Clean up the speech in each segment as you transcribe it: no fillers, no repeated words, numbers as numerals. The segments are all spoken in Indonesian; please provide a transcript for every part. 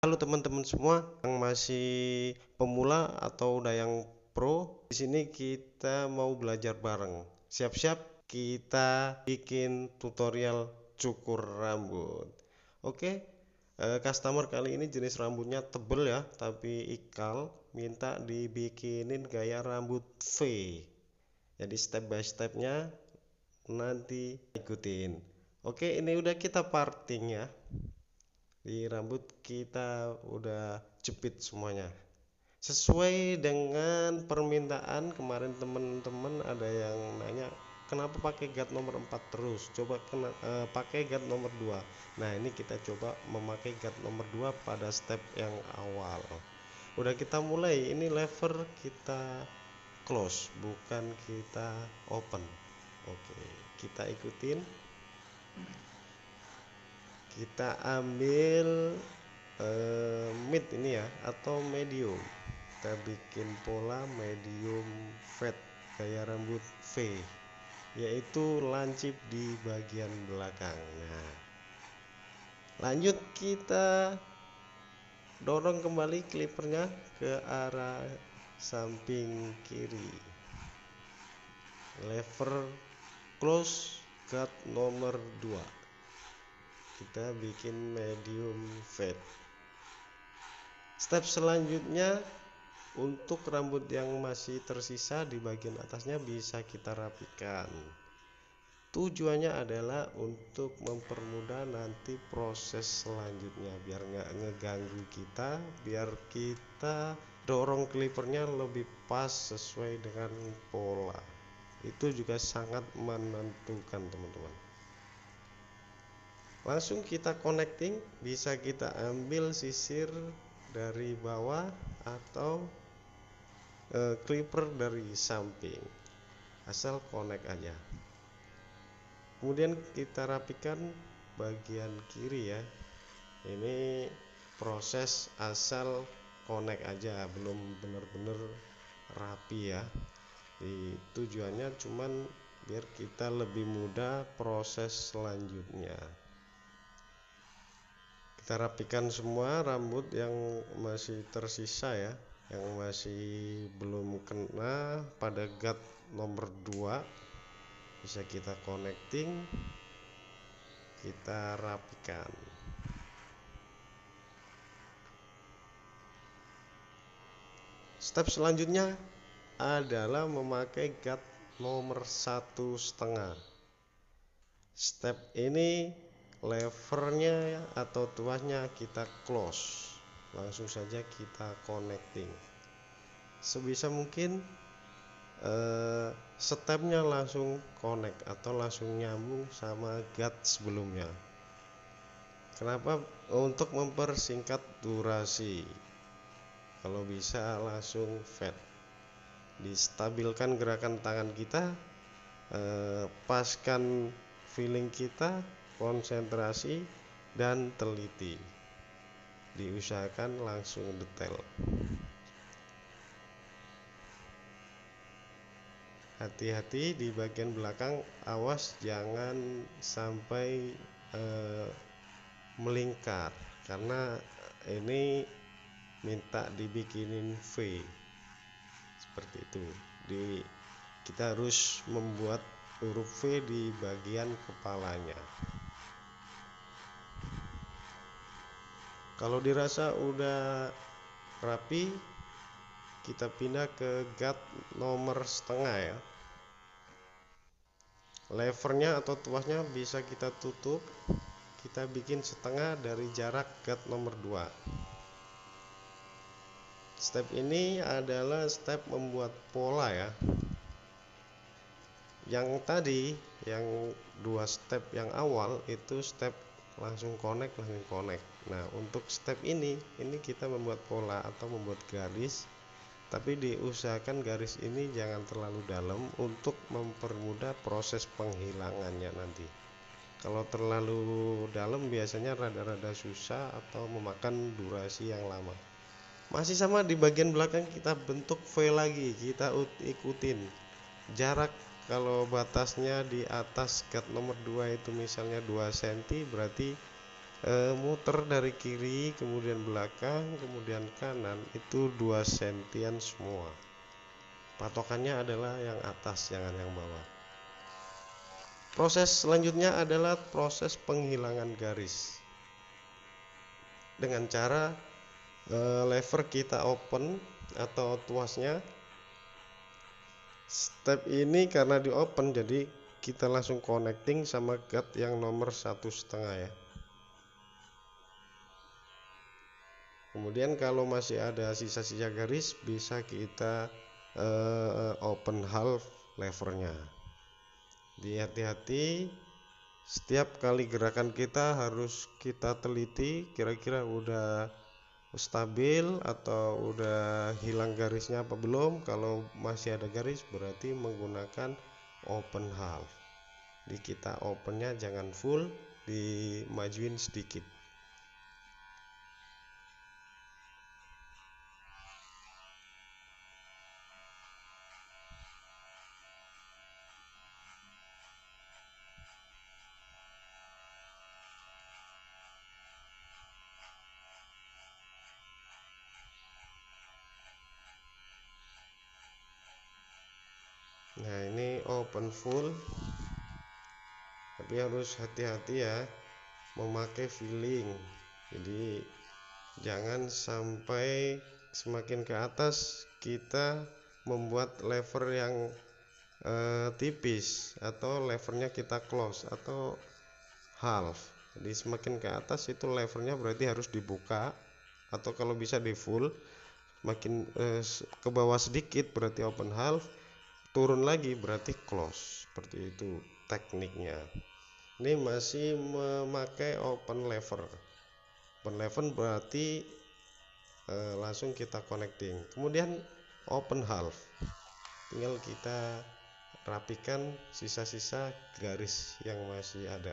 Halo teman-teman semua yang masih pemula atau udah yang pro. Di sini kita mau belajar bareng. Siap-siap kita bikin tutorial cukur rambut. Oke, customer kali ini jenis rambutnya tebel ya, tapi ikal, minta dibikinin gaya rambut V. Jadi step by stepnya nanti ikutin. Oke, ini udah kita parting ya. Di rambut kita udah jepit semuanya sesuai dengan permintaan. Kemarin teman-teman ada yang nanya kenapa pakai guard nomor 4 terus, coba pakai guard nomor 2. Nah, ini kita coba memakai guard nomor 2 pada step yang awal. Udah kita mulai, ini lever kita close bukan kita open. Oke, kita ikutin. Kita ambil mid ini ya, atau medium. Kita bikin pola medium fade gaya rambut V, yaitu lancip di bagian belakang. Nah, lanjut kita dorong kembali clippernya ke arah samping kiri. Lever close guard nomor 2. Kita bikin medium fade. Step selanjutnya, untuk rambut yang masih tersisa di bagian atasnya bisa kita rapikan. Tujuannya adalah untuk mempermudah nanti proses selanjutnya, biar nggak ngeganggu kita, biar kita dorong clippernya lebih pas sesuai dengan pola. Itu juga sangat menentukan teman-teman. Langsung kita connecting, bisa kita ambil sisir dari bawah atau clipper dari samping, asal connect aja. Kemudian kita rapikan bagian kiri ya. Ini proses asal connect aja, belum bener-bener rapi ya. Tujuannya cuman biar kita lebih mudah proses selanjutnya. Kita rapikan semua rambut yang masih tersisa ya, yang masih belum kena pada guard nomor 2. Bisa kita connecting, kita rapikan. Step selanjutnya adalah memakai guard nomor 1,5. Step ini levernya atau tuasnya kita close, langsung saja kita connecting. Sebisa mungkin stepnya langsung connect atau langsung nyambung sama guard sebelumnya. Kenapa? Untuk mempersingkat durasi. Kalau bisa langsung fade. Distabilkan gerakan tangan kita, paskan feeling kita, konsentrasi dan teliti. Diusahakan langsung detail. Hati-hati di bagian belakang, awas jangan sampai melingkar, karena ini minta dibikinin V seperti itu. Kita harus membuat huruf V di bagian kepalanya. Kalau dirasa udah rapi, kita pindah ke guard nomor 1,5 ya. Levernya atau tuasnya bisa kita tutup, kita bikin setengah dari jarak guard nomor 2. Step ini adalah step membuat pola ya. Yang tadi, yang 2 step yang awal itu step langsung connect. Nah, untuk step ini kita membuat pola atau membuat garis, tapi diusahakan garis ini jangan terlalu dalam untuk mempermudah proses penghilangannya nanti. Kalau terlalu dalam biasanya rada-rada susah atau memakan durasi yang lama. Masih sama di bagian belakang, kita bentuk V lagi, kita ikutin jarak. Kalau batasnya di atas guard nomor 2 itu misalnya 2 cm, berarti muter dari kiri kemudian belakang kemudian kanan itu 2 sentian semua. Patokannya adalah yang atas, jangan yang bawah. Proses selanjutnya adalah proses penghilangan garis dengan cara lever kita open atau tuasnya. Step ini karena di open jadi kita langsung connecting sama guard yang nomor 1,5 ya. Kemudian kalau masih ada sisa-sisa garis bisa kita open half levernya. Hati-hati, setiap kali gerakan kita harus kita teliti kira-kira udah stabil atau udah hilang garisnya apa belum. Kalau masih ada garis berarti menggunakan open half. Di kita opennya jangan full, dimajuin sedikit. Nah ini open full, tapi harus hati-hati ya memakai feeling. Jadi jangan sampai semakin ke atas kita membuat lever yang tipis atau levernya kita close atau half. Jadi semakin ke atas itu levernya berarti harus dibuka atau kalau bisa di full. Makin ke bawah sedikit berarti open half, turun lagi berarti close. Seperti itu tekniknya. Ini masih memakai open lever. Open lever berarti langsung kita connecting. Kemudian open half, tinggal kita rapikan sisa-sisa garis yang masih ada.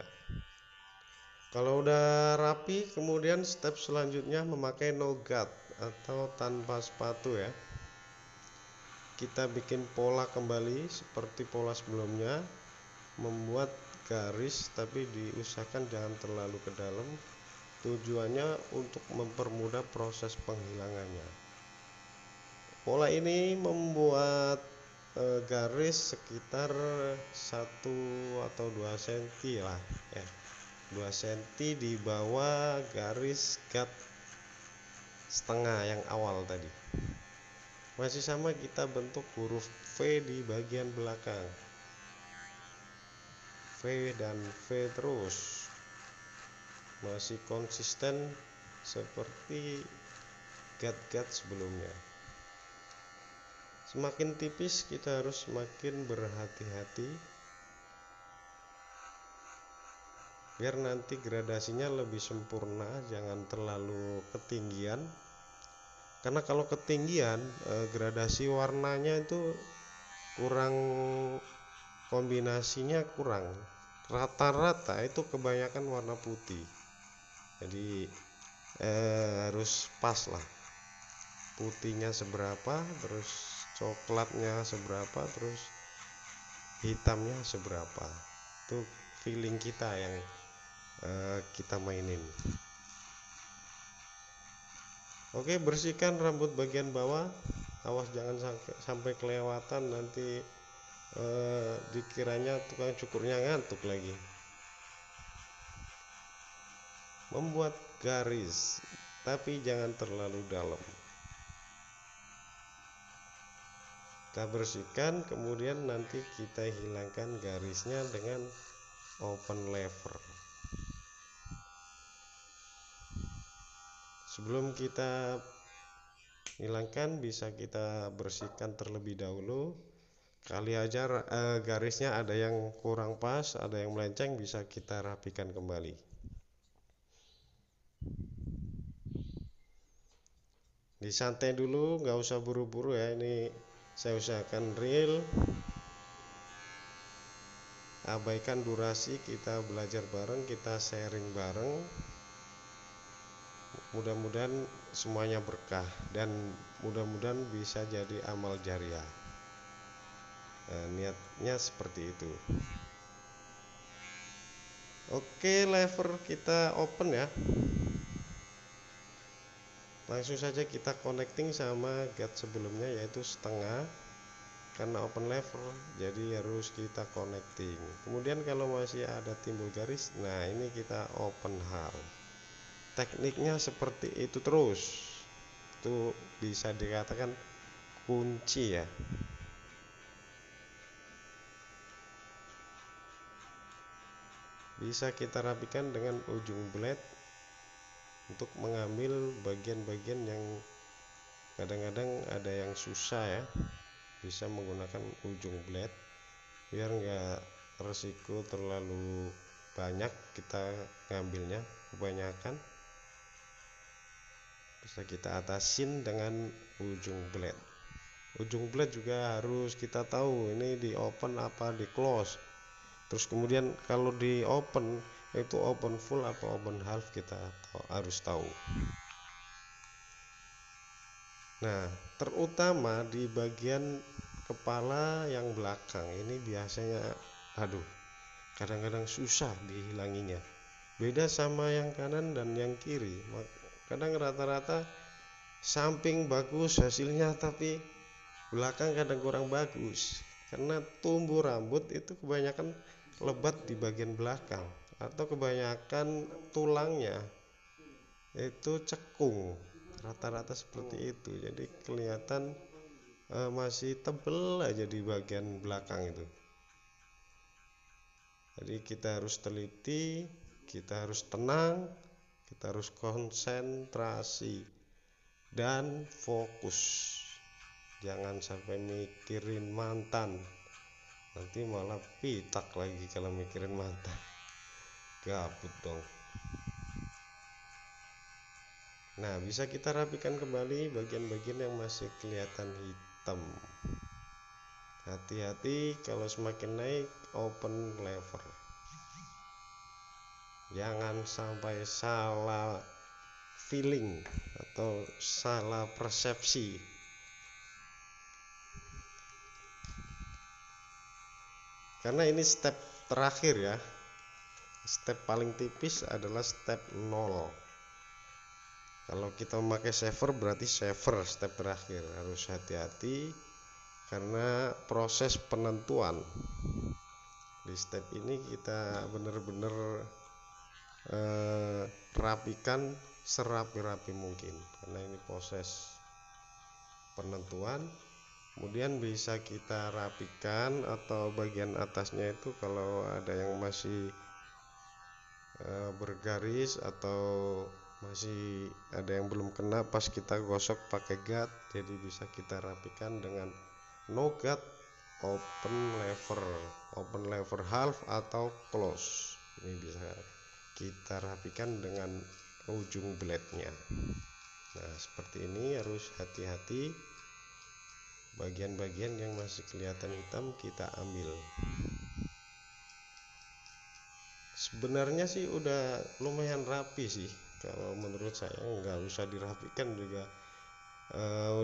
Kalau udah rapi, kemudian step selanjutnya memakai no guard atau tanpa sepatu ya. Kita bikin pola kembali seperti pola sebelumnya, membuat garis tapi diusahakan jangan terlalu ke dalam. Tujuannya untuk mempermudah proses penghilangannya. Pola ini membuat garis sekitar 1 atau 2 cm lah ya. 2 cm di bawah garis guard setengah yang awal tadi. Masih sama kita bentuk huruf V di bagian belakang. V dan V terus. Masih konsisten seperti guard-guard sebelumnya. Semakin tipis kita harus semakin berhati-hati biar nanti gradasinya lebih sempurna, jangan terlalu ketinggian. Karena kalau ketinggian gradasi warnanya itu kurang, kombinasinya kurang. Rata-rata itu kebanyakan warna putih. Jadi harus pas lah. Putihnya seberapa, terus coklatnya seberapa, terus hitamnya seberapa. Itu feeling kita yang kita mainin. Oke, bersihkan rambut bagian bawah. Awas jangan sampai kelewatan, nanti dikiranya tukang cukurnya ngantuk lagi. Membuat garis tapi jangan terlalu dalam. Kita bersihkan, kemudian nanti kita hilangkan garisnya dengan open lever. Sebelum kita hilangkan bisa kita bersihkan terlebih dahulu. Kali aja garisnya ada yang kurang pas, ada yang melenceng, bisa kita rapikan kembali. Disantai dulu, nggak usah buru-buru ya. Ini saya usahakan real, abaikan durasi, kita belajar bareng, kita sharing bareng. Mudah-mudahan semuanya berkah dan mudah-mudahan bisa jadi amal jariah. Niatnya seperti itu. Oke, lever kita open ya. Langsung saja kita connecting sama guide sebelumnya, yaitu setengah. Karena open lever jadi harus kita connecting. Kemudian kalau masih ada timbul garis, nah ini kita open half. Tekniknya seperti itu terus. Itu bisa dikatakan kunci ya. Bisa kita rapikan dengan ujung blade untuk mengambil bagian-bagian yang kadang-kadang ada yang susah ya. Bisa menggunakan ujung blade biar enggak resiko terlalu banyak kita ngambilnya kebanyakan. Bisa kita atasin dengan ujung blade. Ujung blade juga harus kita tahu ini di open apa di close. Terus kemudian kalau di open itu open full atau open half kita harus tahu. Nah, terutama di bagian kepala yang belakang ini biasanya kadang-kadang susah dihilanginya. Beda sama yang kanan dan yang kiri. Kadang rata-rata samping bagus hasilnya, tapi belakang kadang kurang bagus karena tumbuh rambut itu kebanyakan lebat di bagian belakang atau kebanyakan tulangnya itu cekung, rata-rata seperti itu. Jadi kelihatan masih tebel aja di bagian belakang itu. Jadi kita harus teliti, kita harus tenang, kita harus konsentrasi dan fokus. Jangan sampai mikirin mantan, nanti malah pitak lagi kalau mikirin mantan, gabut dong. Nah, bisa kita rapikan kembali bagian-bagian yang masih kelihatan hitam. Hati-hati kalau semakin naik open lever, jangan sampai salah feeling atau salah persepsi. Karena ini step terakhir ya. Step paling tipis adalah step 0. Kalau kita memakai saver berarti saver step terakhir. Harus hati-hati karena proses penentuan di step ini kita benar-benar rapikan serapi-rapi mungkin, karena ini proses penentuan. Kemudian bisa kita rapikan atau bagian atasnya itu kalau ada yang masih bergaris atau masih ada yang belum kena pas kita gosok pakai gat, jadi bisa kita rapikan dengan no gat open lever half atau close. Ini bisa kita rapikan dengan ujung blade nya. Nah, seperti ini harus hati-hati. Bagian-bagian yang masih kelihatan hitam kita ambil. Sebenarnya sih udah lumayan rapi sih, kalau menurut saya nggak usah dirapikan juga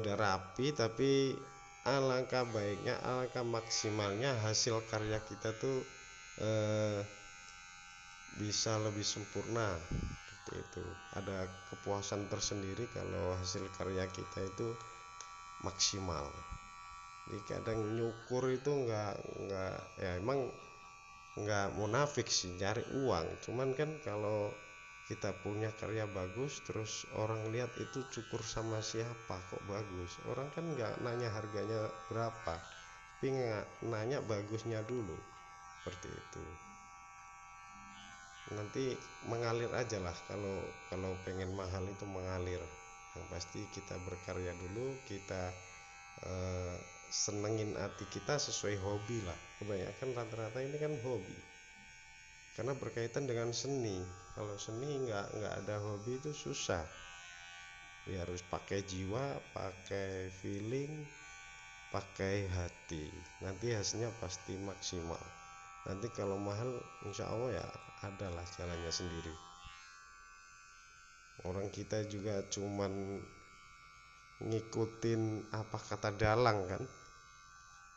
udah rapi. Tapi alangkah baiknya, alangkah maksimalnya hasil karya kita tuh bisa lebih sempurna seperti itu. Ada kepuasan tersendiri kalau hasil karya kita itu maksimal. Jadi kadang nyukur itu nggak ya, emang nggak munafik sih cari uang, cuman kan kalau kita punya karya bagus terus orang lihat itu cukur sama siapa kok bagus, orang kan nggak nanya harganya berapa, tapi nanya bagusnya dulu. Seperti itu, nanti mengalir aja lah. Kalau pengen mahal itu mengalir. Yang pasti kita berkarya dulu, kita senengin hati kita sesuai hobi lah. Kebanyakan rata-rata ini kan hobi karena berkaitan dengan seni. Kalau seni nggak ada hobi itu susah. Ya harus pakai jiwa, pakai feeling, pakai hati, nanti hasilnya pasti maksimal. Nanti kalau mahal insya Allah ya adalah jalannya sendiri. Orang kita juga cuman ngikutin apa kata dalang kan.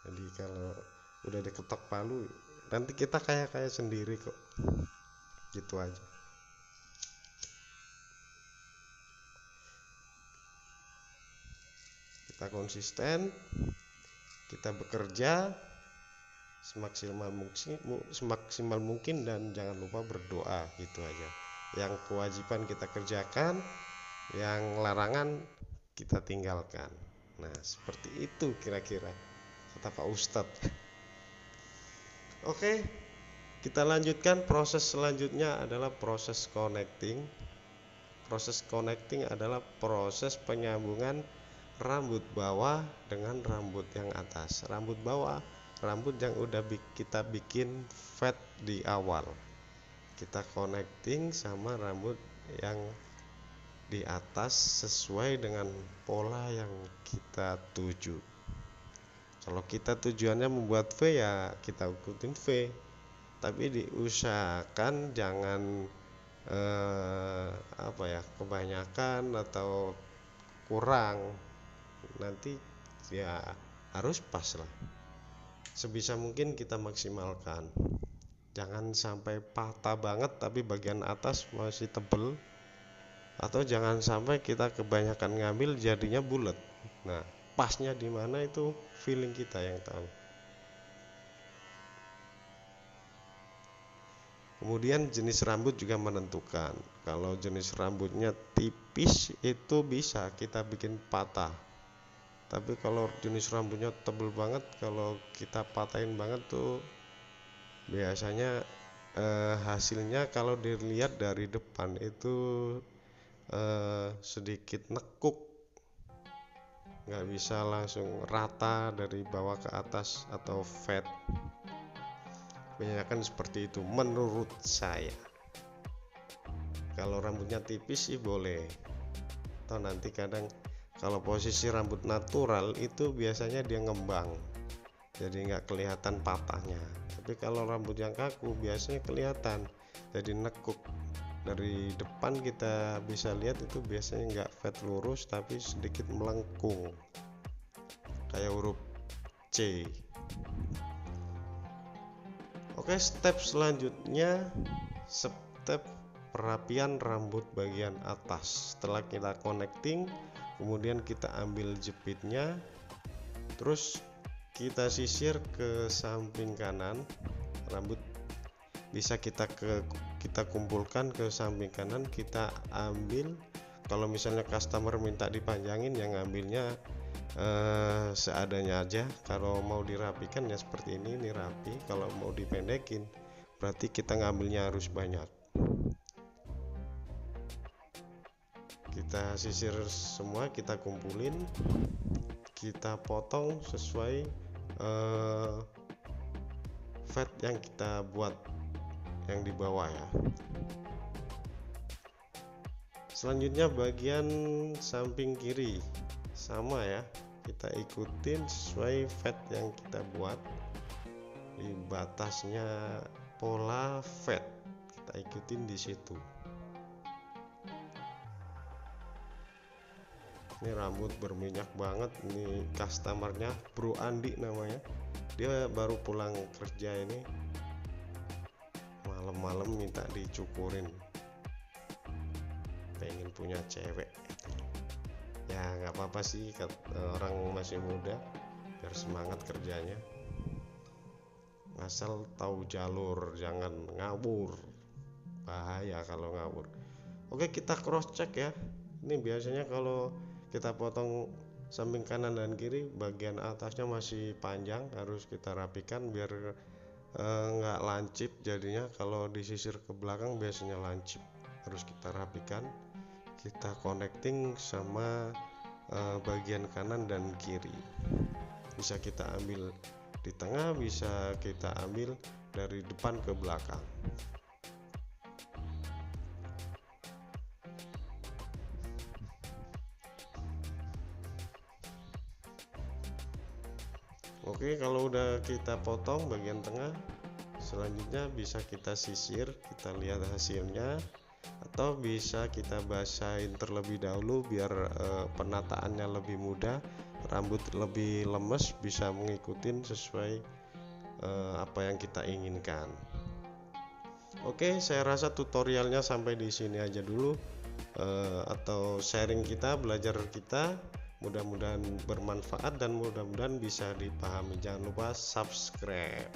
Jadi kalau udah diketok palu nanti kita kayak sendiri kok. gitu aja. Kita konsisten, kita bekerja semaksimal mungkin dan jangan lupa berdoa, gitu aja. Yang kewajiban kita kerjakan, yang larangan kita tinggalkan. Nah, seperti itu kira-kira kata Pak Ustadz. Oke, kita lanjutkan. Proses selanjutnya adalah proses connecting. Proses connecting adalah proses penyambungan rambut bawah dengan rambut yang atas. Rambut bawah, rambut yang udah kita bikin fade di awal, kita connecting sama rambut yang di atas sesuai dengan pola yang kita tuju. Kalau kita tujuannya membuat V, ya kita ikutin V, tapi diusahakan jangan kebanyakan atau kurang, nanti ya harus pas lah. Sebisa mungkin kita maksimalkan, jangan sampai patah banget tapi bagian atas masih tebel, atau jangan sampai kita kebanyakan ngambil jadinya bulat. Nah, pasnya di mana itu feeling kita yang tahu. Kemudian jenis rambut juga menentukan. Kalau jenis rambutnya tipis itu bisa kita bikin patah. Tapi kalau jenis rambutnya tebel banget, kalau kita patahin banget tuh biasanya hasilnya kalau dilihat dari depan itu sedikit nekuk, nggak bisa langsung rata dari bawah ke atas atau fade. Kebanyakan seperti itu menurut saya. Kalau rambutnya tipis sih boleh, atau nanti kadang kalau posisi rambut natural itu biasanya dia ngembang, jadi nggak kelihatan patahnya. Tapi kalau rambut yang kaku biasanya kelihatan, jadi nekuk. Dari depan kita bisa lihat itu biasanya nggak fade lurus tapi sedikit melengkung kayak huruf C. Oke, step selanjutnya step perapian rambut bagian atas. Setelah kita connecting, kemudian kita ambil jepitnya, terus kita sisir ke samping kanan. Rambut bisa kita kumpulkan ke samping kanan, kita ambil. Kalau misalnya customer minta dipanjangin, yang ngambilnya seadanya aja. Kalau mau dirapikan ya seperti ini rapi. Kalau mau dipendekin berarti kita ngambilnya harus banyak. Kita sisir semua, kita kumpulin, kita potong sesuai fade yang kita buat yang di bawah ya. Selanjutnya bagian samping kiri sama ya, kita ikutin sesuai fade yang kita buat di batasnya pola fade, kita ikutin di situ. Ini rambut berminyak banget, ini customernya Bro Andi namanya, dia baru pulang kerja ini, malam-malam minta dicukurin, pengen punya cewek. Ya nggak apa-apa sih, orang masih muda biar semangat kerjanya, asal tahu jalur, jangan ngawur, bahaya kalau ngawur. Oke, kita cross check ya. Ini biasanya kalau kita potong samping kanan dan kiri, bagian atasnya masih panjang, harus kita rapikan biar nggak lancip jadinya. Kalau disisir ke belakang biasanya lancip, harus kita rapikan. Kita connecting sama bagian kanan dan kiri, bisa kita ambil di tengah, bisa kita ambil dari depan ke belakang. Oke, kalau udah kita potong bagian tengah, selanjutnya bisa kita sisir, kita lihat hasilnya, atau bisa kita basahin terlebih dahulu biar penataannya lebih mudah, rambut lebih lemes, bisa mengikuti sesuai apa yang kita inginkan. Oke, saya rasa tutorialnya sampai di sini aja dulu, atau sharing kita, belajar kita. Mudah-mudahan bermanfaat dan mudah-mudahan bisa dipahami. Jangan lupa subscribe.